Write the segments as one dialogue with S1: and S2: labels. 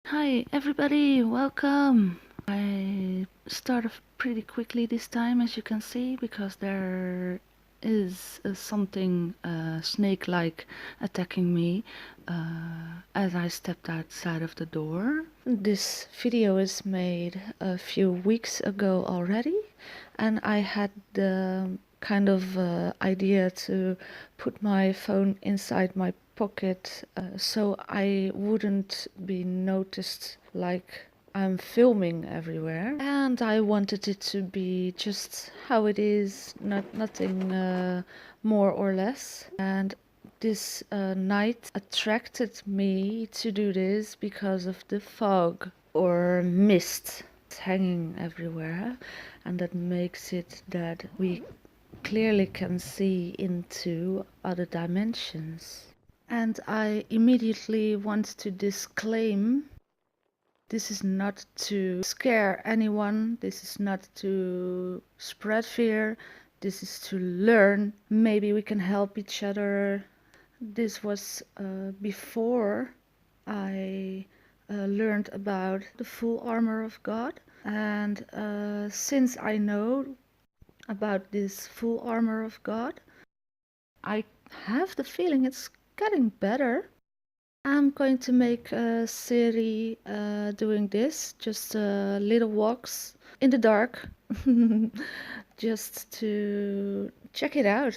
S1: Hi everybody, welcome! I start off pretty quickly this time, as you can see, because there is something snake-like attacking me as I stepped outside of the door. This video is made a few weeks ago already, and I had the kind of idea to put my phone inside my pocket so I wouldn't be noticed like I'm filming everywhere, and I wanted it to be just how it is, nothing more or less. And this night attracted me to do this because of the fog or mist hanging everywhere, and that makes it that we clearly can see into other dimensions. And I immediately want to disclaim, this is not to scare anyone, this is not to spread fear, this is to learn. Maybe we can help each other. This was before I learned about the full armor of God. And since I know about this full armor of God, I have the feeling it's getting better. I'm going to make a series doing this, just little walks in the dark, just to check it out.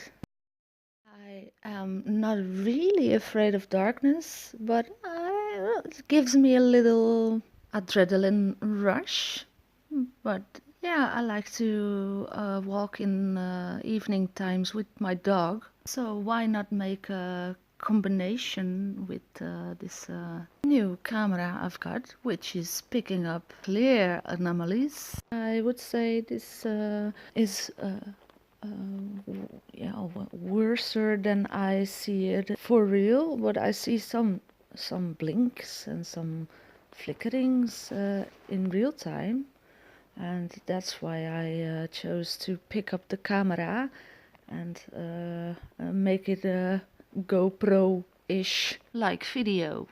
S1: I am not really afraid of darkness, but it gives me a little adrenaline rush. But yeah, I like to walk in evening times with my dog. So why not make a combination with this new camera I've got, which is picking up clear anomalies. I would say this is yeah, worser than I see it for real, but I see some blinks and some flickerings in real time, and that's why I chose to pick up the camera and make it a GoPro-ish like video.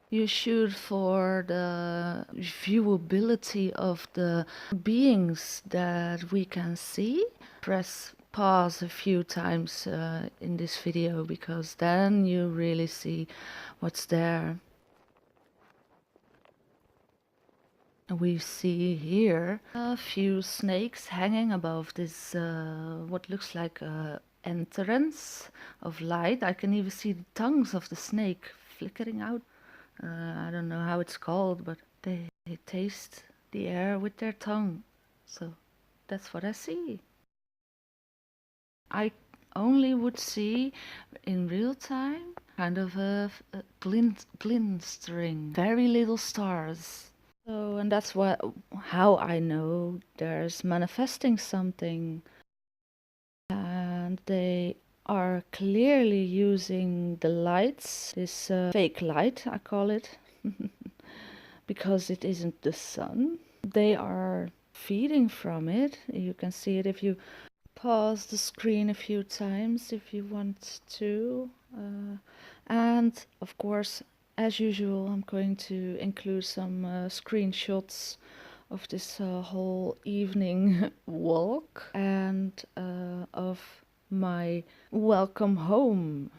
S1: You shoot for the viewability of the beings that we can see. Press pause a few times in this video, because then you really see what's there. We see here a few snakes hanging above this what looks like a entrance of light. I can even see the tongues of the snake flickering out. I don't know how it's called, but they taste the air with their tongue. So that's what I see. I only would see in real time kind of a glintering, very little stars. So, and that's how I know there's manifesting something. And they are clearly using the lights, this fake light, I call it, because it isn't the sun. They are feeding from it. You can see it if you pause the screen a few times if you want to. And of course, as usual, I'm going to include some screenshots of this whole evening walk and of my welcome home,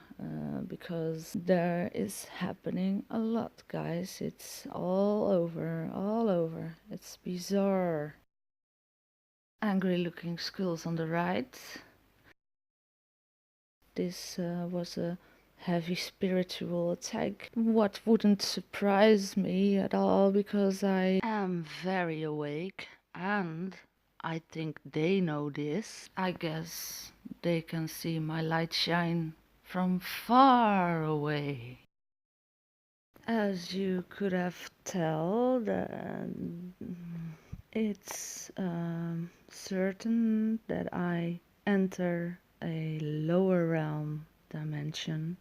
S1: because there is happening a lot, guys. It's all over. It's bizarre. Angry looking skulls on the right. This was a heavy spiritual attack. What wouldn't surprise me at all, because I am very awake and I think they know this. I guess they can see my light shine from far away. As you could have told, it's certain that I enter a lower realm dimension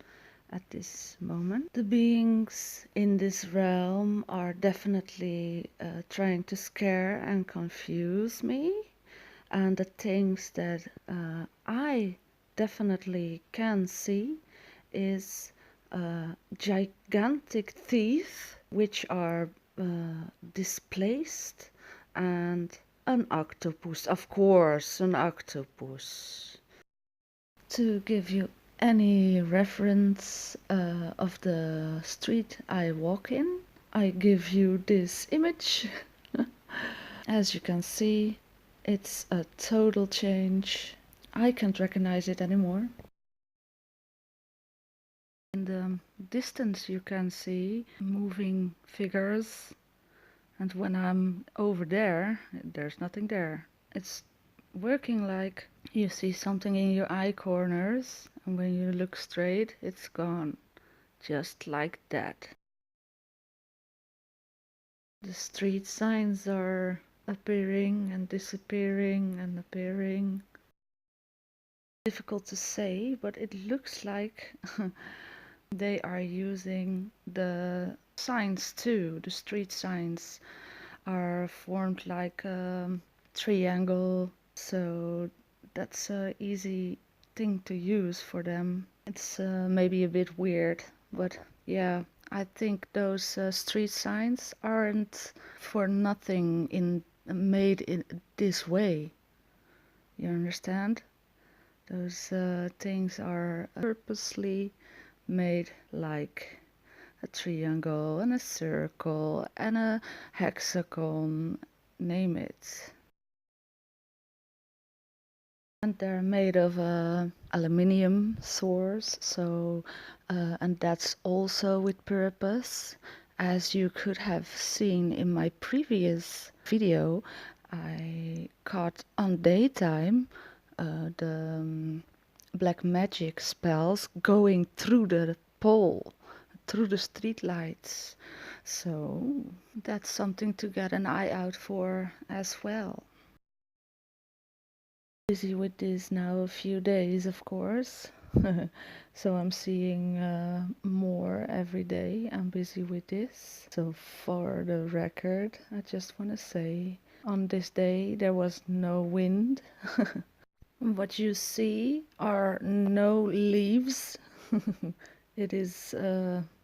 S1: at this moment. The beings in this realm are definitely trying to scare and confuse me, and the things that I definitely can see is gigantic teeth which are displaced, and an octopus, of course, an octopus. To give you any reference of the street I walk in, I give you this image. As you can see, it's a total change. I can't recognize it anymore. In the distance you can see moving figures, and when I'm over there, there's nothing there. It's working like you see something in your eye corners, and when you look straight, it's gone. Just like that. The street signs are appearing and disappearing and appearing. Difficult to say, but it looks like they are using the signs too. The street signs are formed like a triangle, so that's an easy thing to use for them. It's maybe a bit weird, but yeah, I think those street signs aren't for nothing made in this way. You understand? Those things are purposely made like a triangle and a circle and a hexagon, name it. And they're made of aluminium source, so and that's also with purpose. As you could have seen in my previous video, I caught on daytime the black magic spells going through the pole, through the street lights. So that's something to get an eye out for as well. Busy with this now a few days, of course. So I'm seeing more every day. I'm busy with this. So for the record, I just want to say on this day there was no wind. What you see are no leaves. It is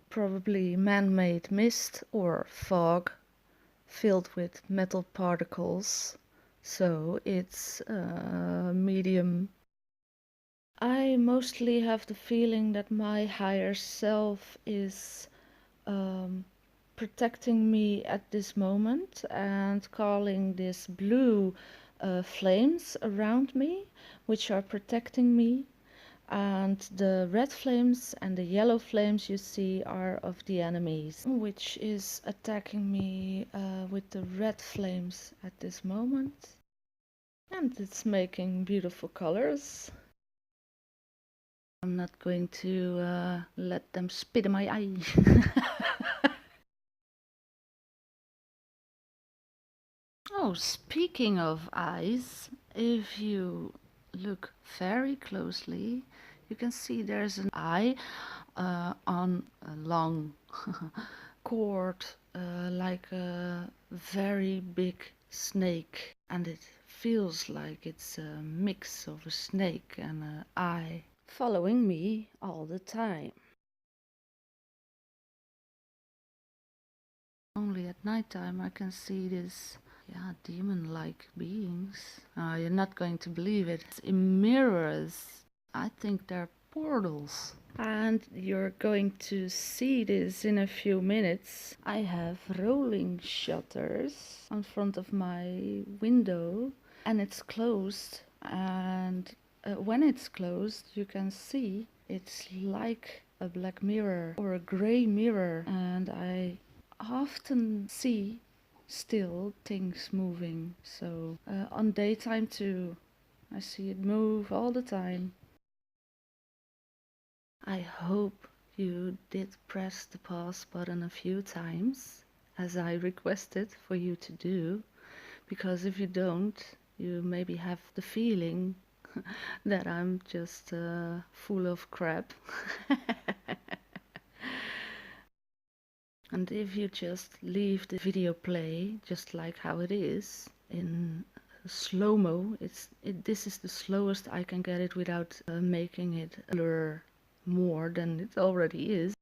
S1: probably man-made mist or fog filled with metal particles. So it's medium. I mostly have the feeling that my higher self is protecting me at this moment and calling this blue flames around me, which are protecting me, and the red flames and the yellow flames you see are of the enemies, which is attacking me with the red flames at this moment, and it's making beautiful colors. I'm not going to let them spit in my eye. Oh, speaking of eyes, if you look very closely, you can see there's an eye on a long cord, like a very big snake, and it feels like it's a mix of a snake and an eye following me all the time. Only at nighttime I can see this, yeah, demon-like beings. You're not going to believe it. It's in mirrors. I think they're portals. And you're going to see this in a few minutes. I have rolling shutters in front of my window, and it's closed. And when it's closed, you can see it's like a black mirror or a gray mirror, and I often see still things moving. So on daytime too, I see it move all the time. I hope you did press the pause button a few times, as I requested for you to do, because if you don't, you maybe have the feeling that I'm just full of crap. And if you just leave the video play just like how it is in slow-mo, this is the slowest I can get it without making it blur more than it already is.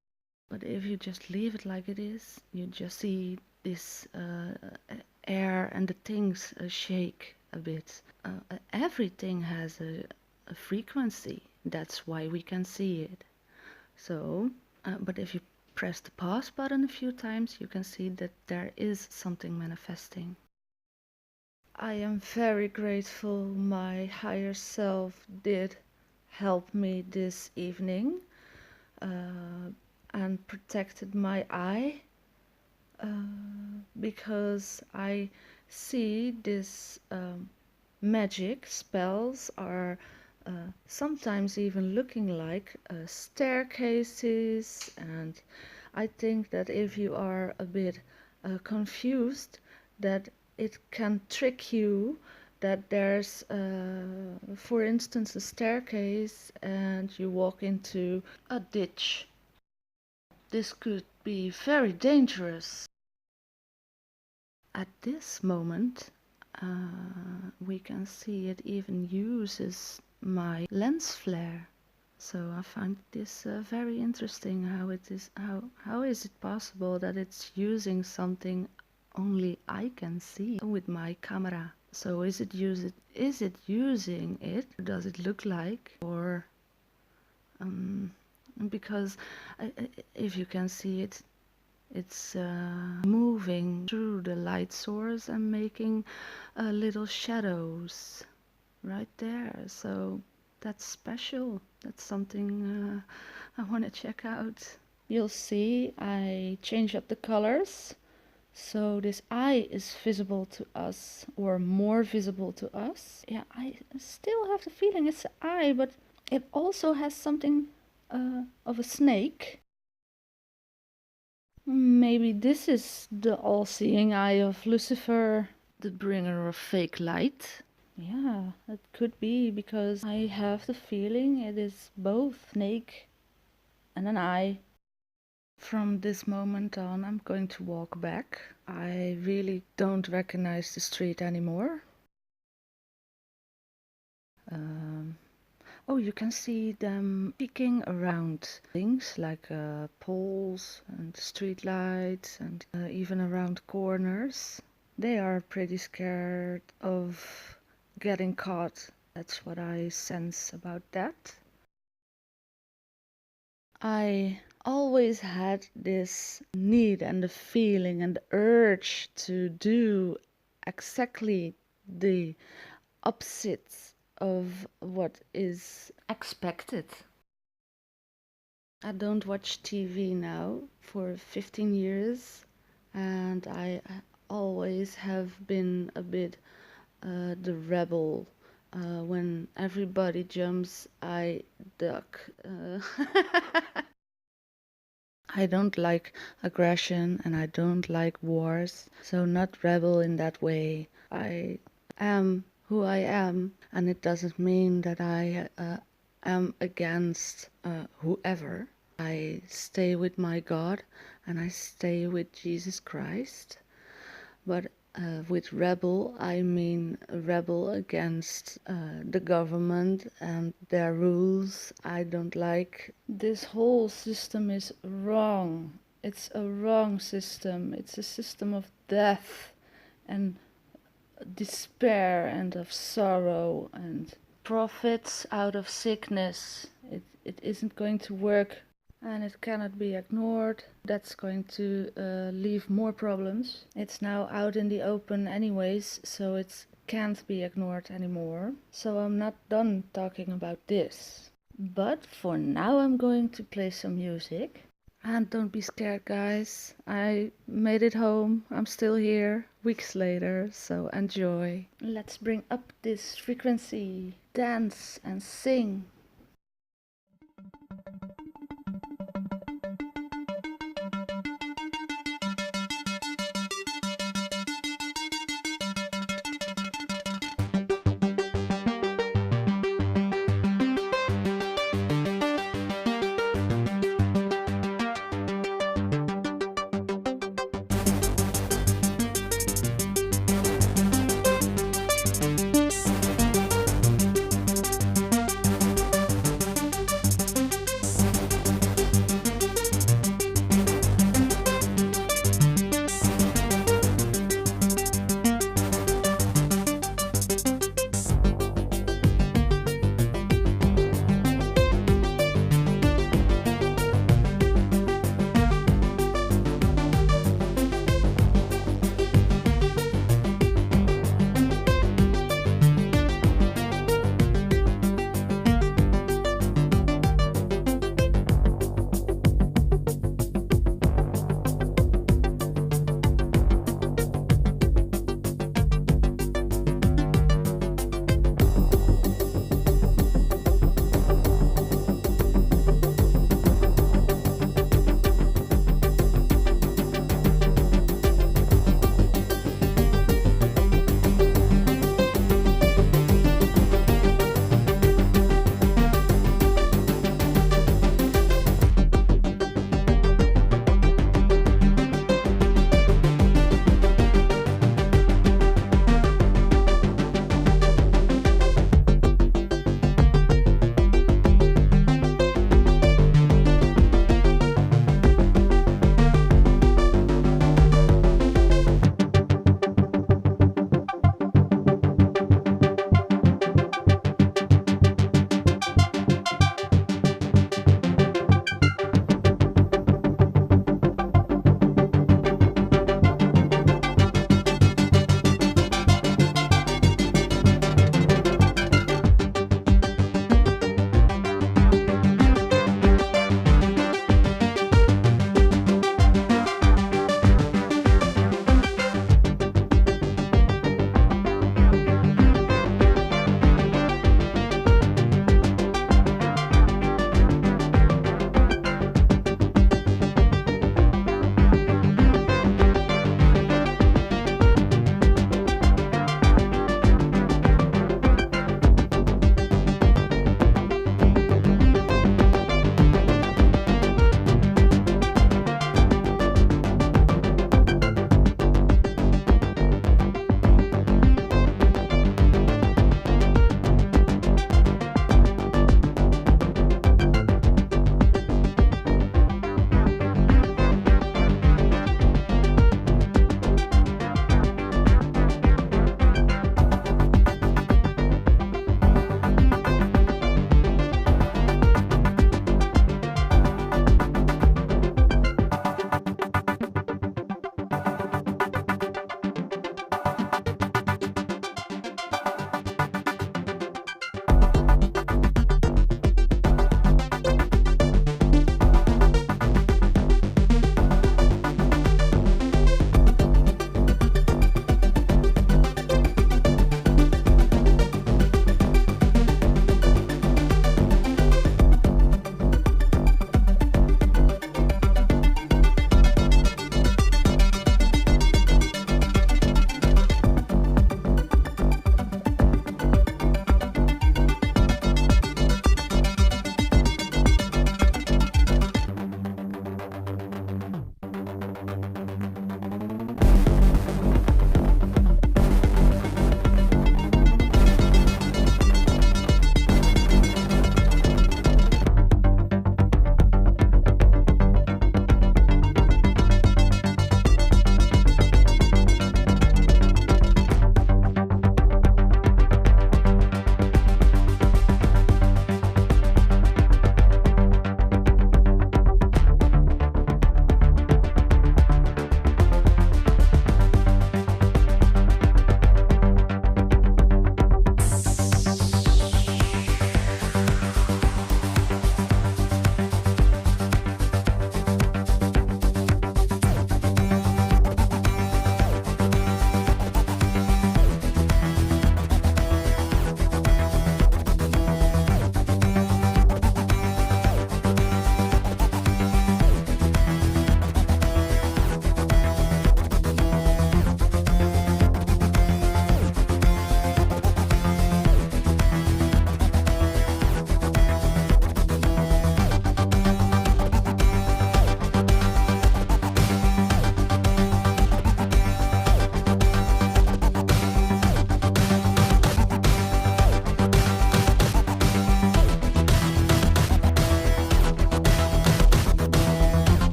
S1: But if you just leave it like it is, you just see this air and the things shake a bit. Everything has a frequency. That's why we can see it. So, but if you press the pause button a few times, you can see that there is something manifesting. I am very grateful my higher self did help me this evening and protected my eye because I see this magic spells are sometimes even looking like staircases, and I think that if you are a bit confused, that it can trick you that there's for instance a staircase and you walk into a ditch. This could be very dangerous. At this moment we can see it even uses my lens flare. So I find this very interesting. How is it possible that it's using something only I can see with my camera? So is it using it? Does it look like? Or because if you can see it, it's moving through the light source and making little shadows right there. So that's special. That's something I want to check out. You'll see I change up the colors. So this eye is visible to us, or more visible to us. Yeah, I still have the feeling it's an eye, but it also has something of a snake. Maybe this is the all-seeing eye of Lucifer, the bringer of fake light. Yeah, it could be, because I have the feeling it is both snake and an eye. From this moment on, I'm going to walk back. I really don't recognize the street anymore. Oh, you can see them peeking around things like poles and street lights, and even around corners. They are pretty scared of getting caught. That's what I sense about that. I always had this need and the feeling and the urge to do exactly the opposite of what is expected. I don't watch TV now for 15 years, and I always have been a bit the rebel. When everybody jumps, I duck. I don't like aggression and I don't like wars, so not rebel in that way. I am who I am, and it doesn't mean that I am against whoever. I stay with my God and I stay with Jesus Christ. But with rebel, I mean rebel against the government and their rules. I don't like. This whole system is wrong. It's a wrong system. It's a system of death and despair and of sorrow and profits out of sickness. It isn't going to work, and it cannot be ignored. That's going to leave more problems. It's now out in the open anyways, so it can't be ignored anymore. So I'm not done talking about this. But for now I'm going to play some music. And don't be scared, guys. I made it home. I'm still here weeks later, so enjoy. Let's bring up this frequency. Dance and sing.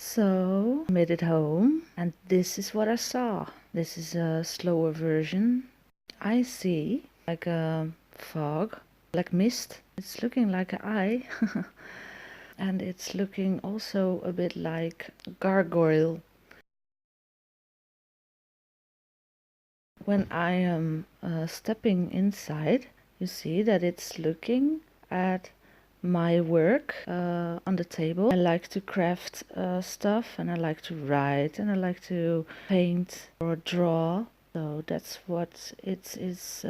S1: So I made it home, and this is what I saw. This is a slower version. I see like a fog, like mist. It's looking like an eye. And it's looking also a bit like gargoyle. When I am stepping inside, you see that it's looking at my work on the table. I like to craft stuff, and I like to write, and I like to paint or draw. So that's what it is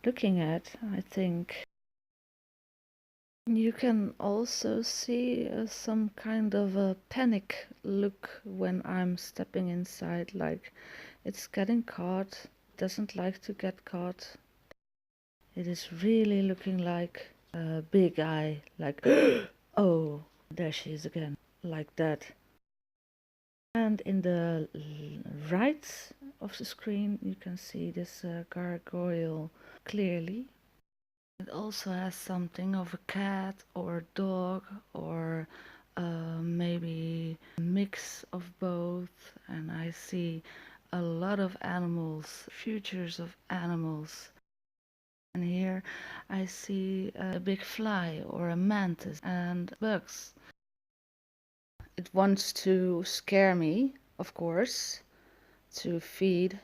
S1: looking at, I think. You can also see some kind of a panic look when I'm stepping inside, like it's getting caught, doesn't like to get caught. It is really looking like a big eye, like, oh, there she is again, like that. And in the right of the screen, you can see this gargoyle clearly. It also has something of a cat or a dog or maybe a mix of both, and I see a lot of animals, futures of animals. And here I see a big fly or a mantis and bugs. It wants to scare me, of course, to feed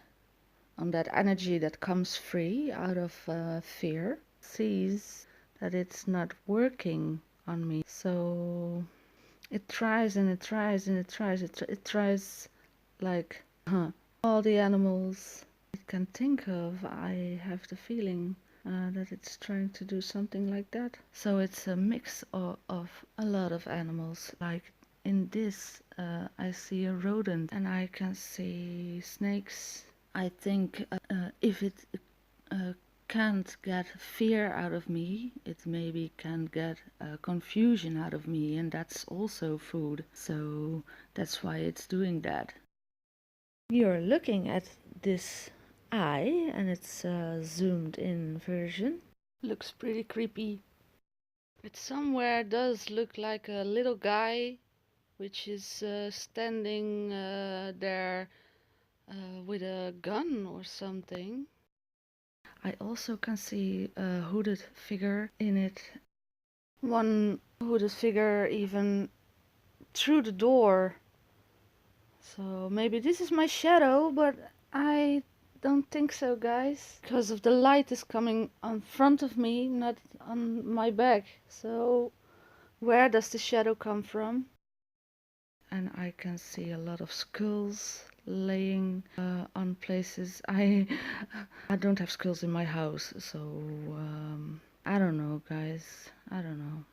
S1: on that energy that comes free out of fear. Sees that it's not working on me, so it tries and it tries and it tries. It tries like all the animals it can think of. I have the feeling that it's trying to do something like that. So it's a mix of a lot of animals. Like in this, I see a rodent and I can see snakes. I think if it can't get fear out of me, it maybe can get confusion out of me, and that's also food. So that's why it's doing that. You're looking at this eye, and it's a zoomed in version. Looks pretty creepy. It somewhere does look like a little guy, which is standing there with a gun or something. I also can see a hooded figure in it. One hooded figure even through the door. So maybe this is my shadow, but I don't think so, guys. Because of the light is coming on front of me, not on my back. So where does the shadow come from? And I can see a lot of skulls laying on places. I don't have skulls in my house, so I don't know, guys. I don't know.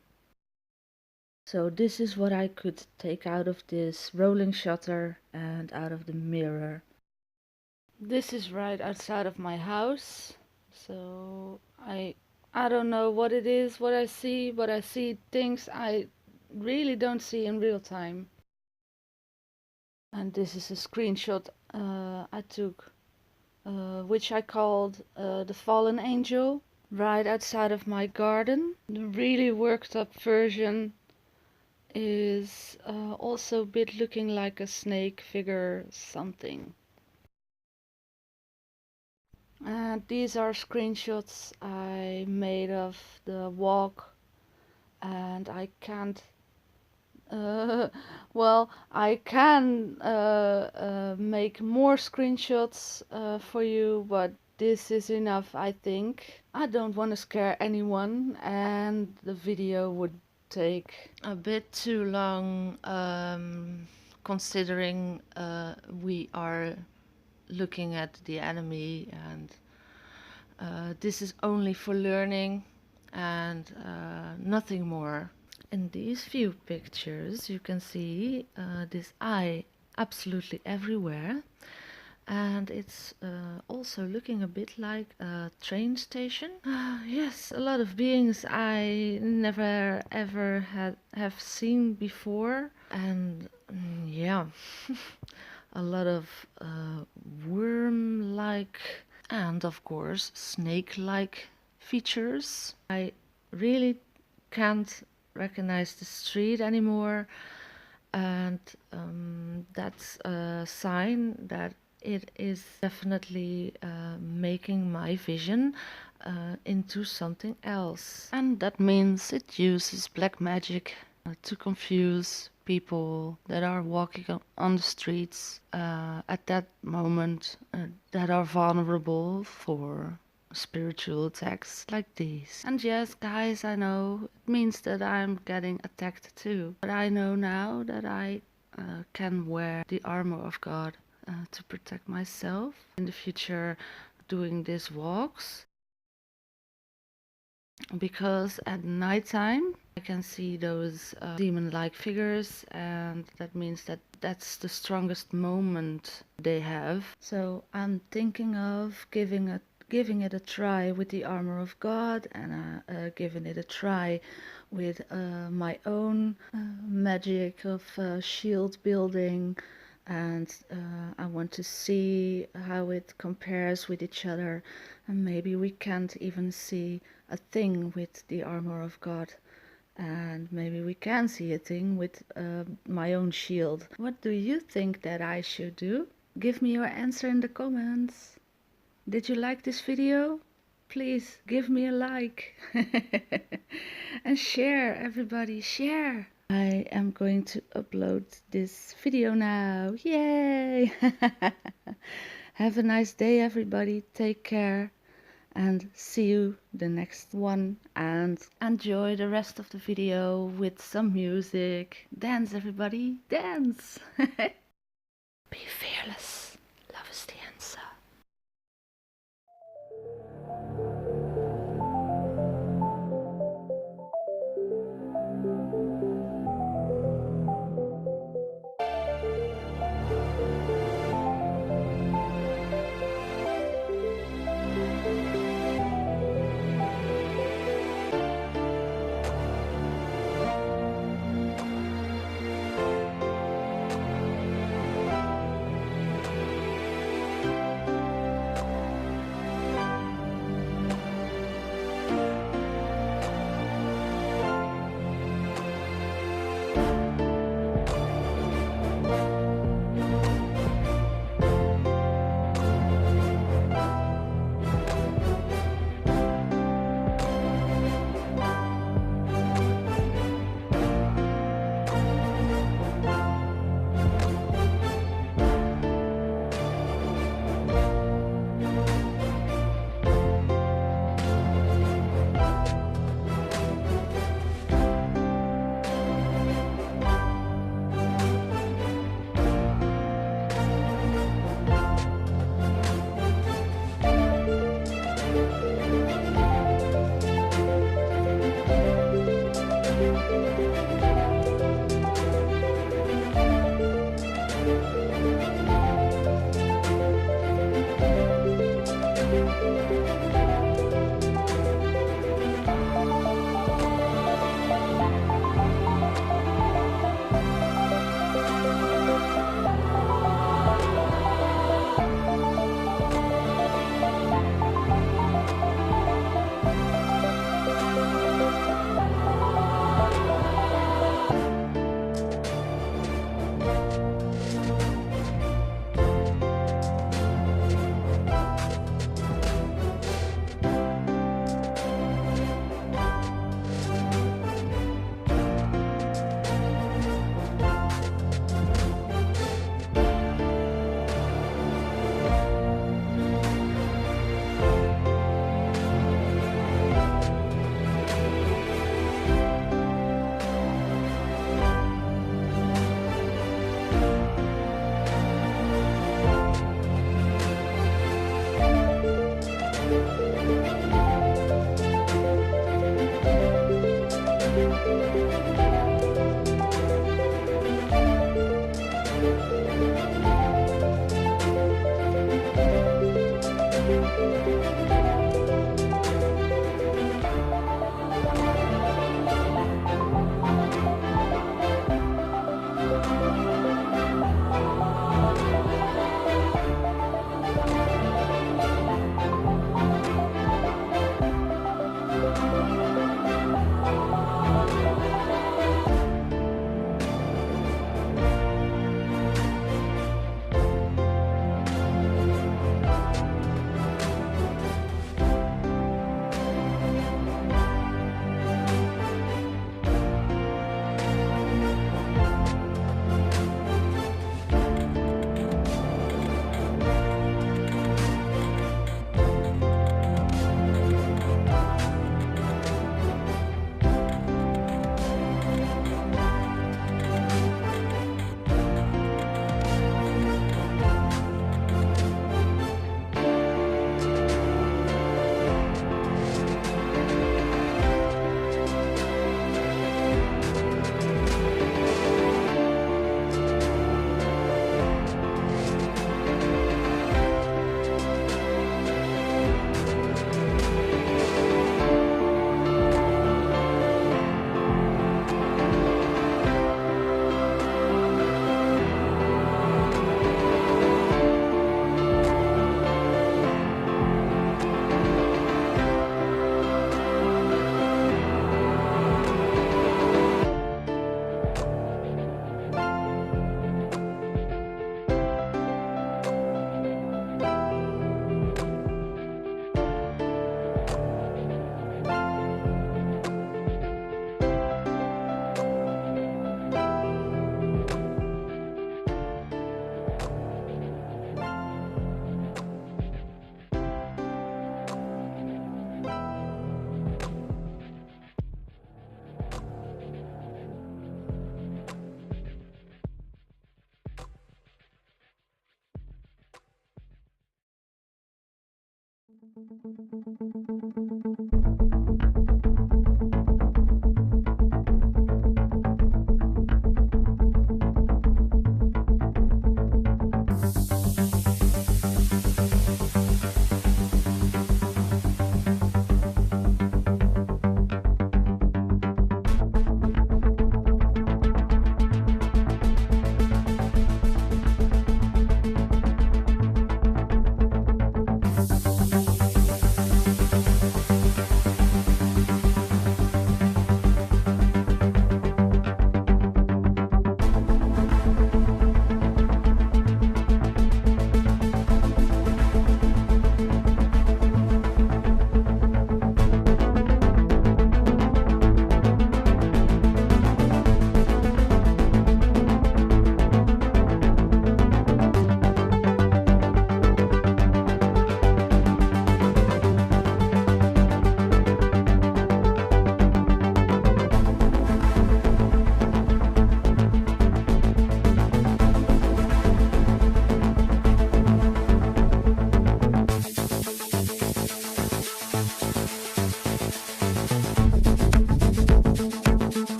S1: So this is what I could take out of this rolling shutter and out of the mirror. This is right outside of my house. So I don't know what it is, what I see, but I see things I really don't see in real time. And this is a screenshot I took, which I called the Fallen Angel, right outside of my garden. The really worked up version is also a bit looking like a snake figure something. And these are screenshots I made of the walk, and I can't well, I can make more screenshots for you, but this is enough, I think. I don't want to scare anyone, and the video would take a bit too long, considering we are looking at the enemy, and this is only for learning and nothing more. In these few pictures you can see this eye absolutely everywhere, and it's also looking a bit like a train station. Yes, a lot of beings I never ever have seen before, and yeah, a lot of worm-like and of course snake-like features. I really can't recognize the street anymore, and that's a sign that it is definitely making my vision into something else. And that means it uses black magic to confuse people that are walking on the streets at that moment that are vulnerable for spiritual attacks like these. And yes, guys, I know it means that I'm getting attacked too. But I know now that I can wear the armor of God to protect myself in the future doing these walks. Because at nighttime I can see those demon-like figures, and that means that that's the strongest moment they have. So I'm thinking of giving it a try with the armor of God, and giving it a try with my own magic of shield building, and I want to see how it compares with each other, and maybe we can't even see a thing with the armor of God, and maybe we can see a thing with my own shield. What do you think that I should do? Give me your answer in the comments. Did you like this video? Please give me a like and share, everybody, share. I am going to upload this video now. Yay! Have a nice day, everybody. Take care and see you the next one, and enjoy the rest of the video with some music. Dance, everybody, dance. Be fearless. Love is the answer.